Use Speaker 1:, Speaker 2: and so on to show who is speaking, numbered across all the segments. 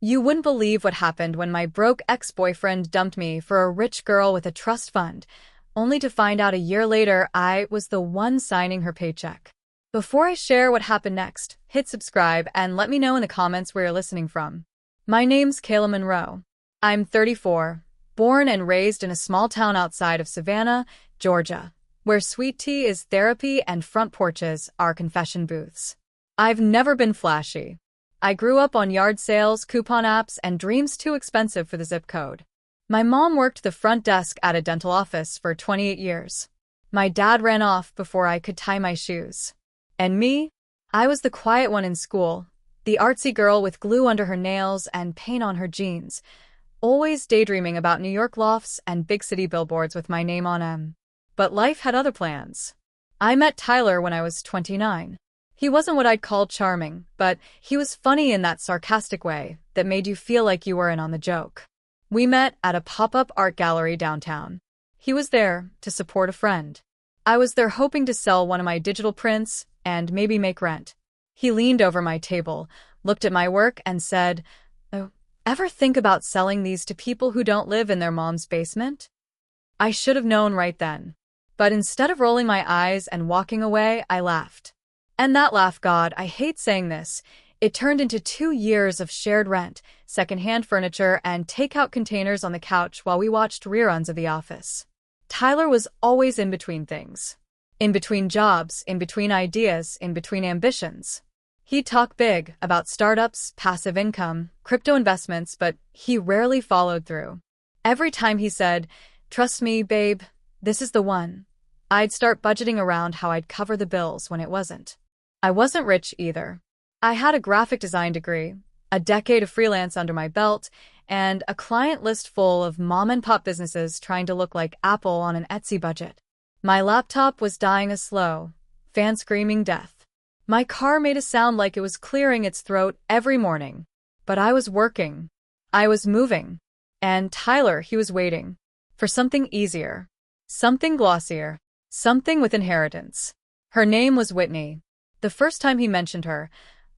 Speaker 1: You wouldn't believe what happened when my broke ex-boyfriend dumped me for a rich girl with a trust fund, only to find out a year later I was the one signing her paycheck. Before I share what happened next, hit subscribe and let me know in the comments where you're listening from. My name's Kayla Monroe. I'm 34, born and raised in a small town outside of Savannah, Georgia, where sweet tea is therapy and front porches are confession booths. I've never been flashy. I grew up on yard sales, coupon apps, and dreams too expensive for the zip code. My mom worked the front desk at a dental office for 28 years. My dad ran off before I could tie my shoes. And me? I was the quiet one in school, the artsy girl with glue under her nails and paint on her jeans, always daydreaming about New York lofts and big city billboards with my name on them. But life had other plans. I met Tyler when I was 29. He wasn't what I'd call charming, but he was funny in that sarcastic way that made you feel like you were in on the joke. We met at a pop-up art gallery downtown. He was there to support a friend. I was there hoping to sell one of my digital prints and maybe make rent. He leaned over my table, looked at my work, and said, "Oh, ever think about selling these to people who don't live in their mom's basement?" I should have known right then. But instead of rolling my eyes and walking away, I laughed. And that laugh, God, I hate saying this, it turned into 2 years of shared rent, secondhand furniture, and takeout containers on the couch while we watched reruns of The Office. Tyler was always in between things. In between jobs, in between ideas, in between ambitions. He'd talk big about startups, passive income, crypto investments, but he rarely followed through. Every time he said, "Trust me, babe, this is the one," I'd start budgeting around how I'd cover the bills when it wasn't. I wasn't rich either. I had a graphic design degree, a decade of freelance under my belt, and a client list full of mom-and-pop businesses trying to look like Apple on an Etsy budget. My laptop was dying a slow, fan-screaming death. My car made a sound like it was clearing its throat every morning. But I was working. I was moving. And Tyler, he was waiting. For something easier. Something glossier. Something with inheritance. Her name was Whitney. The first time he mentioned her,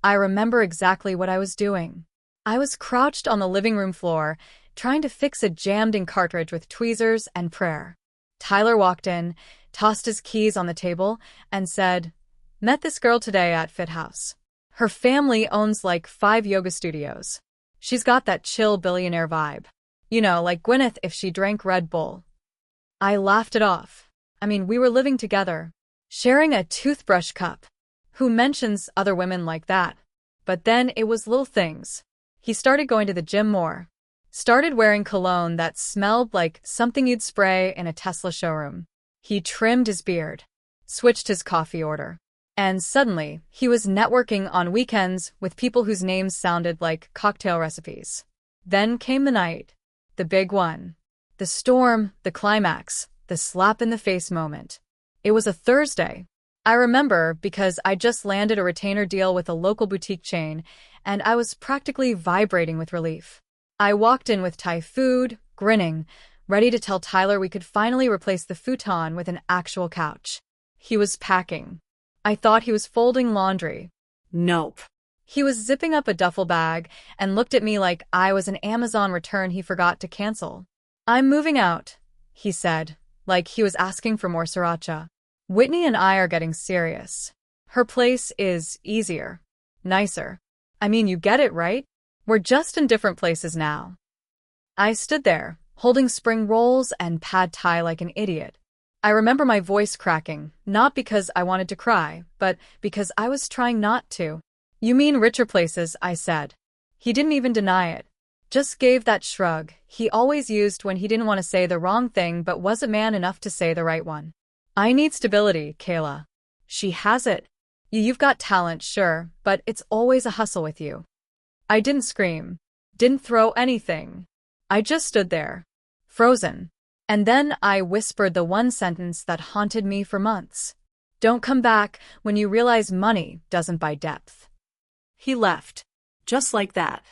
Speaker 1: I remember exactly what I was doing. I was crouched on the living room floor, trying to fix a jammed-in cartridge with tweezers and prayer. Tyler walked in, tossed his keys on the table, and said, "Met this girl today at Fit House. Her family owns like 5 yoga studios. She's got that chill billionaire vibe. You know, like Gwyneth if she drank Red Bull." I laughed it off. I mean, we were living together, sharing a toothbrush cup. Who mentions other women like that? But then it was little things. He started going to the gym more. Started wearing cologne that smelled like something you'd spray in a Tesla showroom. He trimmed his beard. Switched his coffee order. And suddenly, he was networking on weekends with people whose names sounded like cocktail recipes. Then came the night. The big one. The storm, the climax, the slap-in-the-face moment. It was a Thursday. I remember because I just landed a retainer deal with a local boutique chain, and I was practically vibrating with relief. I walked in with Thai food, grinning, ready to tell Tyler we could finally replace the futon with an actual couch. He was packing. I thought he was folding laundry. Nope. He was zipping up a duffel bag and looked at me like I was an Amazon return he forgot to cancel. "I'm moving out," he said, like he was asking for more sriracha. "Whitney and I are getting serious. Her place is easier. Nicer. I mean, you get it, right? We're just in different places now." I stood there, holding spring rolls and pad thai like an idiot. I remember my voice cracking, not because I wanted to cry, but because I was trying not to. "You mean richer places," I said. He didn't even deny it. Just gave that shrug he always used when he didn't want to say the wrong thing but wasn't man enough to say the right one. "I need stability, Kayla." "She has it. You've got talent, sure, but it's always a hustle with you." I didn't scream. Didn't throw anything. I just stood there. Frozen. And then I whispered the one sentence that haunted me for months. "Don't come back when you realize money doesn't buy depth." He left. Just like that.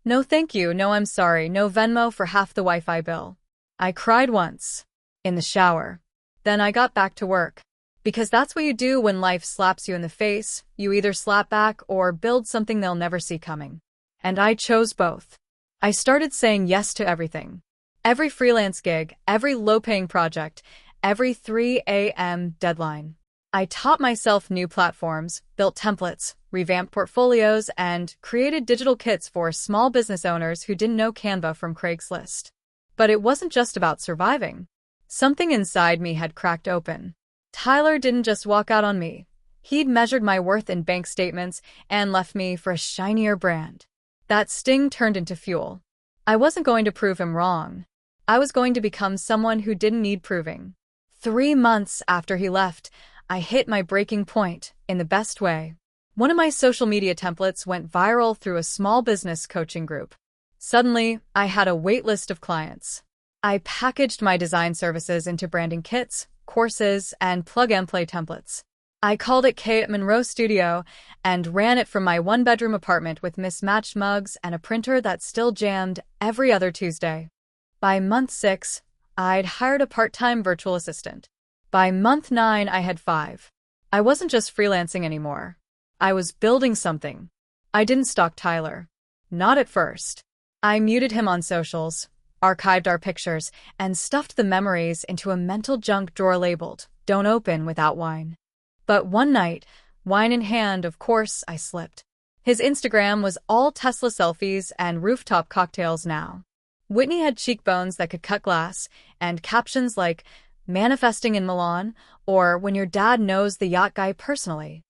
Speaker 1: "No thank you, no I'm sorry, no Venmo for half the Wi-Fi bill." I cried once. In the shower. Then I got back to work. Because that's what you do when life slaps you in the face. You either slap back or build something they'll never see coming. And I chose both. I started saying yes to everything. Every freelance gig, every low-paying project, every 3 a.m. deadline. I taught myself new platforms, built templates, revamped portfolios, and created digital kits for small business owners who didn't know Canva from Craigslist. But it wasn't just about surviving. Something inside me had cracked open. Tyler didn't just walk out on me. He'd measured my worth in bank statements and left me for a shinier brand. That sting turned into fuel. I wasn't going to prove him wrong. I was going to become someone who didn't need proving. 3 months after he left, I hit my breaking point in the best way. One of my social media templates went viral through a small business coaching group. Suddenly, I had a wait list of clients. I packaged my design services into branding kits, courses, and plug-and-play templates. I called it Kate Monroe Studio and ran it from my one-bedroom apartment with mismatched mugs and a printer that still jammed every other Tuesday. By month 6, I'd hired a part-time virtual assistant. By month 9, I had 5. I wasn't just freelancing anymore. I was building something. I didn't stalk Tyler. Not at first. I muted him on socials, archived our pictures, and stuffed the memories into a mental junk drawer labeled, "Don't open without wine." But one night, wine in hand, of course, I slipped. His Instagram was all Tesla selfies and rooftop cocktails now. Whitney had cheekbones that could cut glass, and captions like, "Manifesting in Milan," or "When your dad knows the yacht guy personally."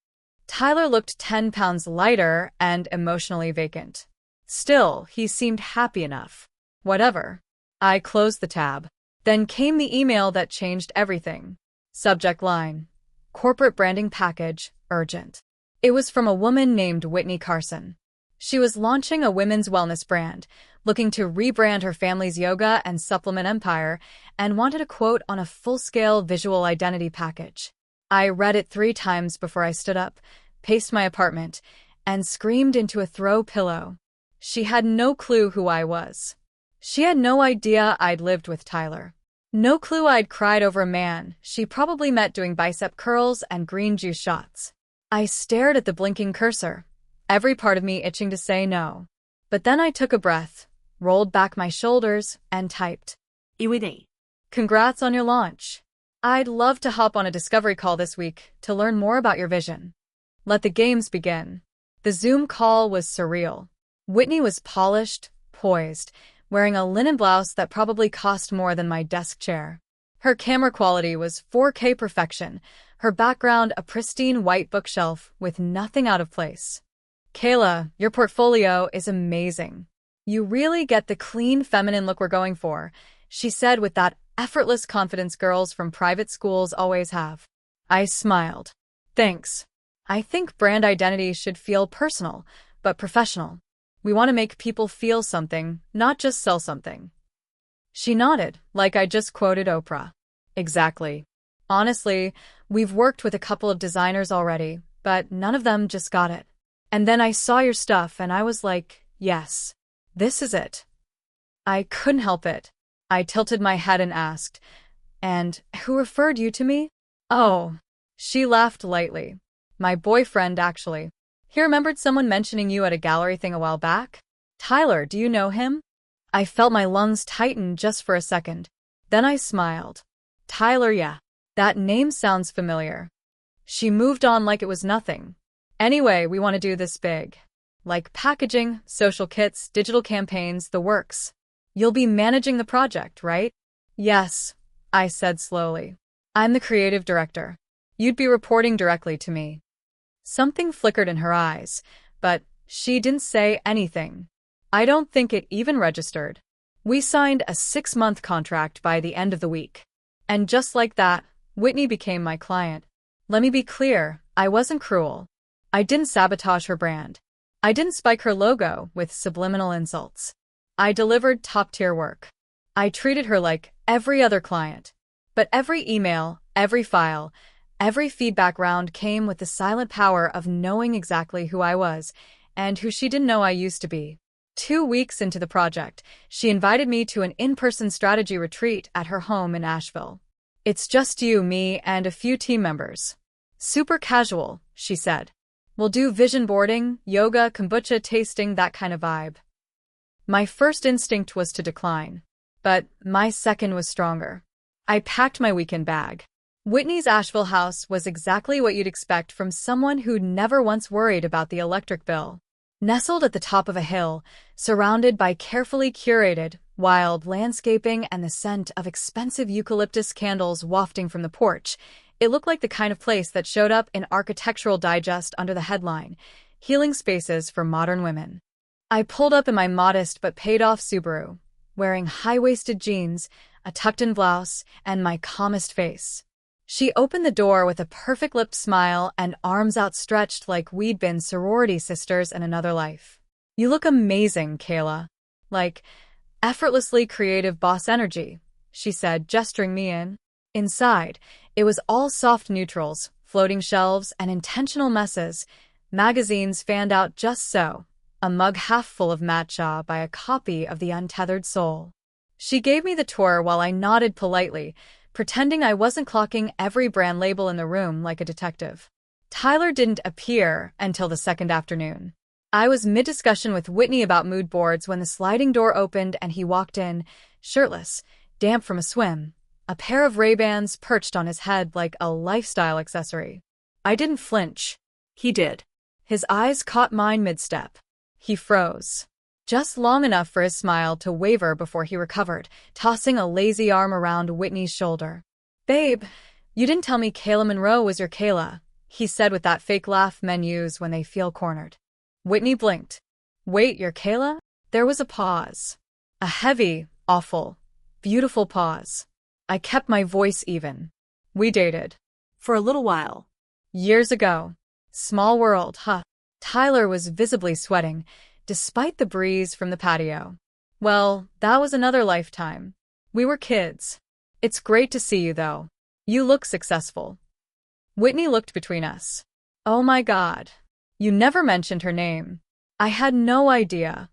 Speaker 1: Tyler looked 10 pounds lighter and emotionally vacant. Still, he seemed happy enough. Whatever. I closed the tab. Then came the email that changed everything. Subject line: Corporate branding package, urgent. It was from a woman named Whitney Carson. She was launching a women's wellness brand, looking to rebrand her family's yoga and supplement empire, and wanted a quote on a full-scale visual identity package. I read it 3 times before I stood up, paced my apartment, and screamed into a throw pillow. She had no clue who I was. She had no idea I'd lived with Tyler. No clue I'd cried over a man she probably met doing bicep curls and green juice shots. I stared at the blinking cursor, every part of me itching to say no. But then I took a breath, rolled back my shoulders, and typed, "Whitney, congrats on your launch. I'd love to hop on a discovery call this week to learn more about your vision. Let the games begin." The Zoom call was surreal. Whitney was polished, poised, wearing a linen blouse that probably cost more than my desk chair. Her camera quality was 4K perfection, her background a pristine white bookshelf with nothing out of place. "Kayla, your portfolio is amazing. You really get the clean feminine look we're going for," she said with that effortless confidence girls from private schools always have. I smiled. "Thanks. I think brand identity should feel personal, but professional. We want to make people feel something, not just sell something." She nodded, like I just quoted Oprah. "Exactly. Honestly, we've worked with a couple of designers already, but none of them just got it. And then I saw your stuff and I was like, yes, this is it." I couldn't help it. I tilted my head and asked, "And who referred you to me?" "Oh." She laughed lightly. "My boyfriend, actually. He remembered someone mentioning you at a gallery thing a while back. Tyler, do you know him?" I felt my lungs tighten just for a second. Then I smiled. "Tyler, yeah. That name sounds familiar." She moved on like it was nothing. "Anyway, we want to do this big. Like packaging, social kits, digital campaigns, the works. You'll be managing the project, right?" "Yes," I said slowly. "I'm the creative director. You'd be reporting directly to me." Something flickered in her eyes, but she didn't say anything. I don't think it even registered. We signed a 6-month contract by the end of the week. And just like that, Whitney became my client. Let me be clear, I wasn't cruel. I didn't sabotage her brand. I didn't spike her logo with subliminal insults. I delivered top-tier work. I treated her like every other client. But every email, every file, every feedback round came with the silent power of knowing exactly who I was and who she didn't know I used to be. 2 weeks into the project, she invited me to an in-person strategy retreat at her home in Asheville. "It's just you, me, and a few team members. Super casual," she said. "We'll do vision boarding, yoga, kombucha tasting, that kind of vibe." My first instinct was to decline, but my second was stronger. I packed my weekend bag. Whitney's Asheville house was exactly what you'd expect from someone who'd never once worried about the electric bill. Nestled at the top of a hill, surrounded by carefully curated, wild landscaping and the scent of expensive eucalyptus candles wafting from the porch, it looked like the kind of place that showed up in Architectural Digest under the headline, Healing Spaces for Modern Women. I pulled up in my modest but paid-off Subaru, wearing high-waisted jeans, a tucked-in blouse, and my calmest face. She opened the door with a perfect-lipped smile and arms outstretched like we'd been sorority sisters in another life. "You look amazing, Kayla. Like, effortlessly creative boss energy," she said, gesturing me in. Inside, it was all soft neutrals, floating shelves, and intentional messes. Magazines fanned out just so, a mug half full of matcha by a copy of The Untethered Soul. She gave me the tour while I nodded politely, pretending I wasn't clocking every brand label in the room like a detective. Tyler didn't appear until the second afternoon. I was mid-discussion with Whitney about mood boards when the sliding door opened and he walked in, shirtless, damp from a swim, a pair of Ray-Bans perched on his head like a lifestyle accessory. I didn't flinch. He did. His eyes caught mine mid-step. He froze. Just long enough for his smile to waver before he recovered, tossing a lazy arm around Whitney's shoulder. "Babe, you didn't tell me Kayla Monroe was your Kayla," he said with that fake laugh men use when they feel cornered. Whitney blinked. "Wait, your Kayla?" There was a pause. A heavy, awful, beautiful pause. I kept my voice even. "We dated. For a little while. Years ago. Small world, huh?" Tyler was visibly sweating, despite the breeze from the patio. "Well, that was another lifetime. We were kids. It's great to see you, though. You look successful." Whitney looked between us. "Oh my God. You never mentioned her name. I had no idea."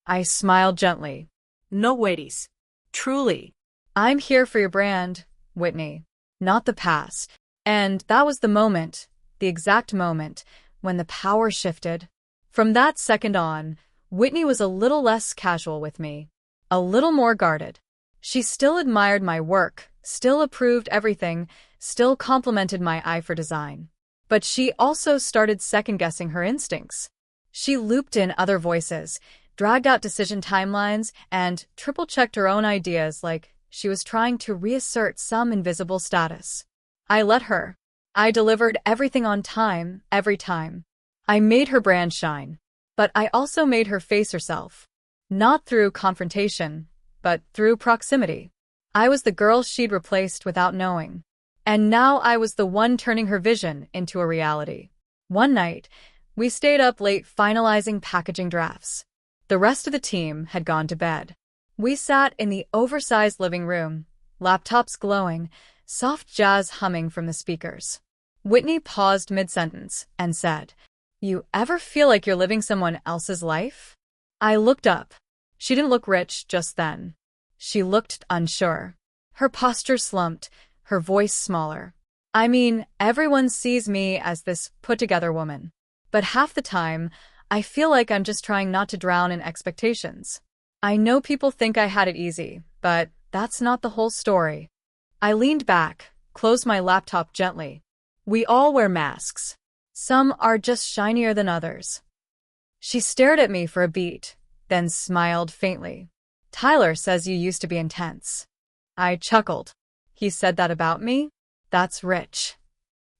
Speaker 1: I smiled gently. "No worries. Truly. I'm here for your brand, Whitney, not the past." And that was the moment, the exact moment, when the power shifted. From that second on, Whitney was a little less casual with me, a little more guarded. She still admired my work, still approved everything, still complimented my eye for design. But she also started second-guessing her instincts. She looped in other voices, dragged out decision timelines, and triple-checked her own ideas like she was trying to reassert some invisible status. I let her. I delivered everything on time, every time. I made her brand shine. But I also made her face herself. Not through confrontation, but through proximity. I was the girl she'd replaced without knowing. And now I was the one turning her vision into a reality. One night, we stayed up late finalizing packaging drafts. The rest of the team had gone to bed. We sat in the oversized living room, laptops glowing, soft jazz humming from the speakers. Whitney paused mid-sentence and said, "You ever feel like you're living someone else's life?" I looked up. She didn't look rich just then. She looked unsure. Her posture slumped, her voice smaller. I mean, everyone sees me as this put-together woman. But half the time, I feel like I'm just trying not to drown in expectations. I know people think I had it easy, but that's not the whole story. I leaned back, closed my laptop gently. We all wear masks. Some are just shinier than others. She stared at me for a beat, then smiled faintly. "Tyler says you used to be intense." I chuckled. "He said that about me? That's rich."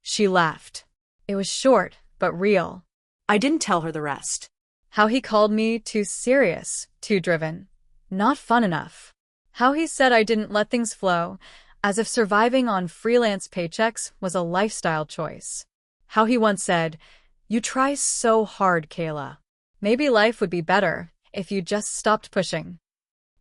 Speaker 1: She laughed. It was short, but real. I didn't tell her the rest. How he called me too serious, too driven, not fun enough. How he said I didn't let things flow, as if surviving on freelance paychecks was a lifestyle choice. How he once said, "You try so hard, Kayla. Maybe life would be better if you just stopped pushing."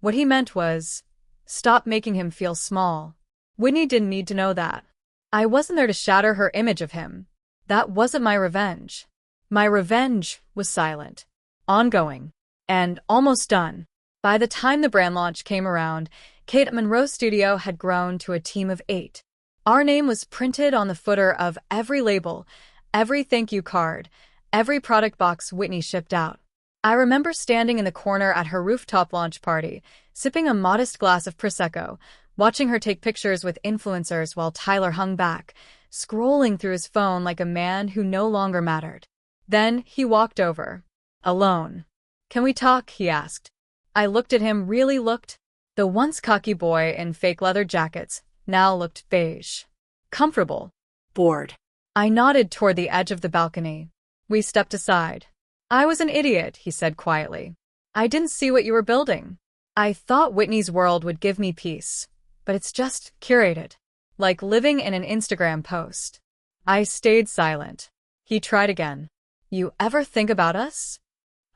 Speaker 1: What he meant was, stop making him feel small. Whitney didn't need to know that. I wasn't there to shatter her image of him. That wasn't my revenge. My revenge was silent, ongoing, and almost done. By the time the brand launch came around, Kate Monroe Studio had grown to a team of 8. Our name was printed on the footer of every label, every thank you card, every product box Whitney shipped out. I remember standing in the corner at her rooftop launch party, sipping a modest glass of Prosecco, watching her take pictures with influencers while Tyler hung back, scrolling through his phone like a man who no longer mattered. Then he walked over. Alone. "Can we talk?" he asked. I looked at him, really looked. The once cocky boy in fake leather jackets now looked beige. Comfortable. Bored. I nodded toward the edge of the balcony. We stepped aside. "I was an idiot," he said quietly. "I didn't see what you were building. I thought Whitney's world would give me peace, but it's just curated, like living in an Instagram post." I stayed silent. He tried again. "You ever think about us?"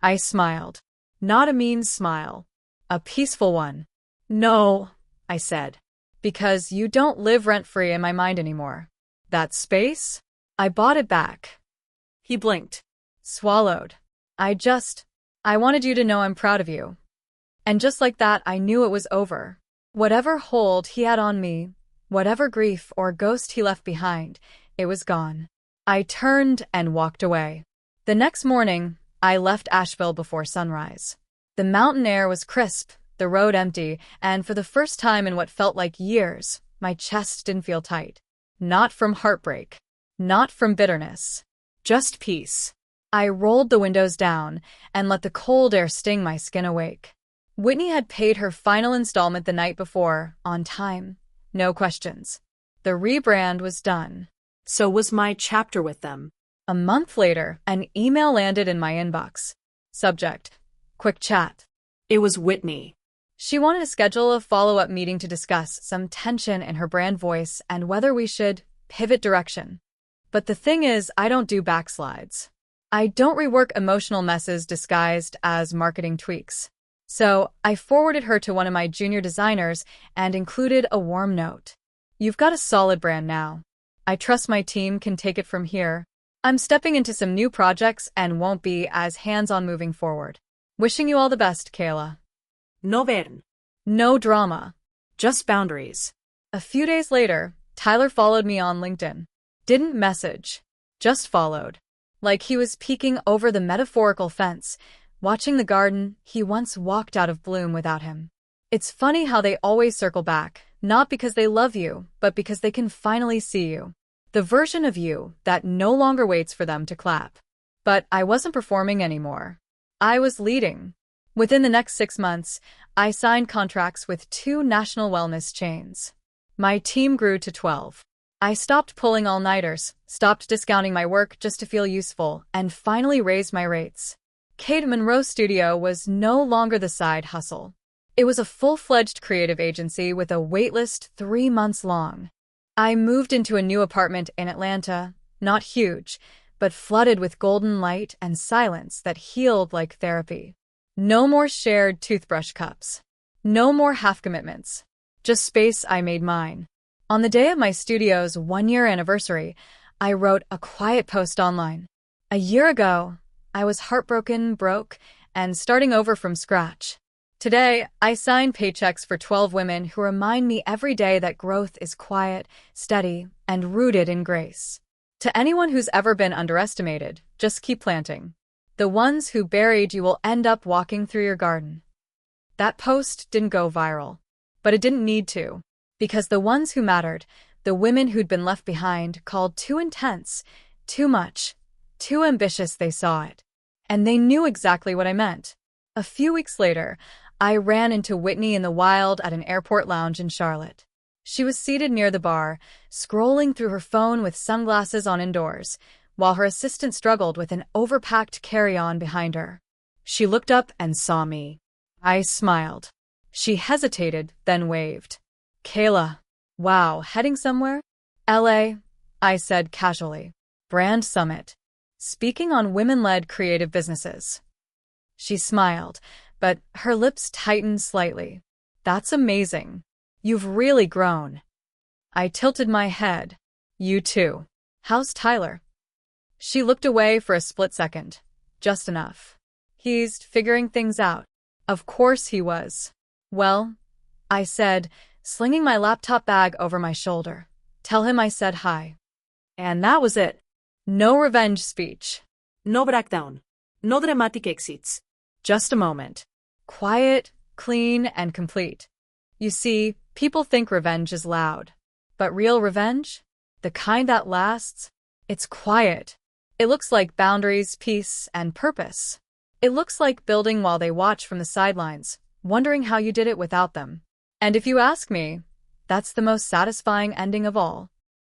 Speaker 1: I smiled. Not a mean smile. A peaceful one. "No," I said. "Because you don't live rent-free in my mind anymore. That space? I bought it back." He blinked. Swallowed. I wanted you to know I'm proud of you." And just like that, I knew it was over. Whatever hold he had on me, whatever grief or ghost he left behind, it was gone. I turned and walked away. The next morning, I left Asheville before sunrise. The mountain air was crisp, the road empty, and for the first time in what felt like years, my chest didn't feel tight. Not from heartbreak. Not from bitterness. Just peace. I rolled the windows down and let the cold air sting my skin awake. Whitney had paid her final installment the night before, on time. No questions. The rebrand was done. So was my chapter with them. A month later, an email landed in my inbox. Subject: quick chat. It was Whitney. She wanted to schedule a follow-up meeting to discuss some tension in her brand voice and whether we should pivot direction. But the thing is, I don't do backslides. I don't rework emotional messes disguised as marketing tweaks. So I forwarded her to one of my junior designers and included a warm note. "You've got a solid brand now. I trust my team can take it from here. I'm stepping into some new projects and won't be as hands-on moving forward. Wishing you all the best, Kayla." No Vern. No drama. Just boundaries. A few days later, Tyler followed me on LinkedIn. Didn't message. Just followed. Like he was peeking over the metaphorical fence, watching the garden he once walked out of bloom without him. It's funny how they always circle back, not because they love you, but because they can finally see you. The version of you that no longer waits for them to clap. But I wasn't performing anymore. I was leading. Within the next 6 months, I signed contracts with 2 national wellness chains. My team grew to 12. I stopped pulling all-nighters, stopped discounting my work just to feel useful, and finally raised my rates. Kate Monroe Studio was no longer the side hustle. It was a full-fledged creative agency with a waitlist 3 months long. I moved into a new apartment in Atlanta, not huge, but flooded with golden light and silence that healed like therapy. No more shared toothbrush cups. No more half-commitments. Just space I made mine. On the day of my studio's 1-year anniversary, I wrote a quiet post online. A year ago, I was heartbroken, broke, and starting over from scratch. Today, I sign paychecks for 12 women who remind me every day that growth is quiet, steady, and rooted in grace. To anyone who's ever been underestimated, just keep planting. The ones who buried you will end up walking through your garden. That post didn't go viral, but it didn't need to. Because the ones who mattered, the women who'd been left behind, called too intense, too much, too ambitious, they saw it. And they knew exactly what I meant. A few weeks later, I ran into Whitney in the wild at an airport lounge in Charlotte. She was seated near the bar, scrolling through her phone with sunglasses on indoors, while her assistant struggled with an overpacked carry-on behind her. She looked up and saw me. I smiled. She hesitated, then waved. "Kayla." "Wow, heading somewhere?" "LA," I said casually. "Brand Summit. Speaking on women-led creative businesses." She smiled, but her lips tightened slightly. "That's amazing. You've really grown." I tilted my head. "You too. How's Tyler?" She looked away for a split second. "Just enough. He's figuring things out." Of course he was. "Well," I said, slinging my laptop bag over my shoulder. "Tell him I said hi." And that was it. No revenge speech. No breakdown. No dramatic exits. Just a moment. Quiet, clean, and complete. You see, people think revenge is loud. But real revenge? The kind that lasts? It's quiet. It looks like boundaries, peace, and purpose. It looks like building while they watch from the sidelines, wondering how you did it without them. And if you ask me, that's the most satisfying ending of all.